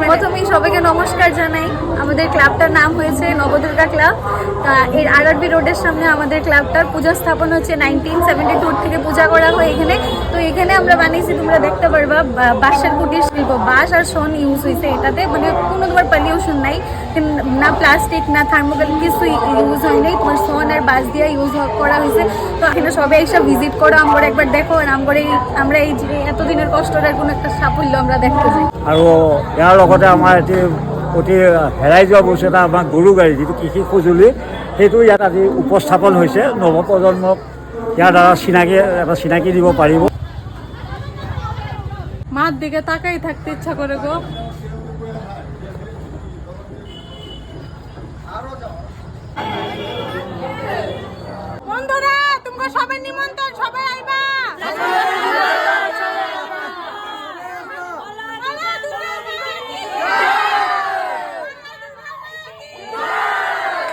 প্রথমেই সবাইকে নমস্কার জানাই। আমাদের ক্লাবটার নাম হয়েছে নবদুর্গা ক্লাব। এর আরআরবি রোডের সামনে আমাদের ক্লাবটার পূজা স্থাপন হচ্ছে 1972 থেকে পূজা করা হয় এখানে। তো এখানে আমরা বানিয়েছি, তোমরা দেখতে পারবা, বাঁশের কুটির শিল্প, বাঁশ আর শন ইউজ হয়েছে এটাতে। মানে কোনো তোমার পলিউশন নাই, না প্লাস্টিক না থার্মোকল কিছুই ইউজ হয় নাই, তোমার শন আর বাঁশ দিয়ে ইউজ করা হয়েছে। তো এখানে সবাই এসে ভিজিট করো, আমরা একবার দেখো। আমরা এই যে এতদিনের কষ্টটার কোনো একটা সাফল্য আমরা দেখতে চাই। আৰু ইয়াৰ লগতে আমাৰ এটি অতি হেৰাই যোৱা বস্তু এটা, আমাৰ গৰু গাড়ী যিটো কৃষি সঁজুলি, সেইটো ইয়াত আজি উপস্থাপন হৈছে। নৱপ্ৰজন্মক ইয়াৰ দ্বাৰা চিনাকি দিব পাৰিব। মার দিকে তাকাই থাকতে ইচ্ছা করে গো।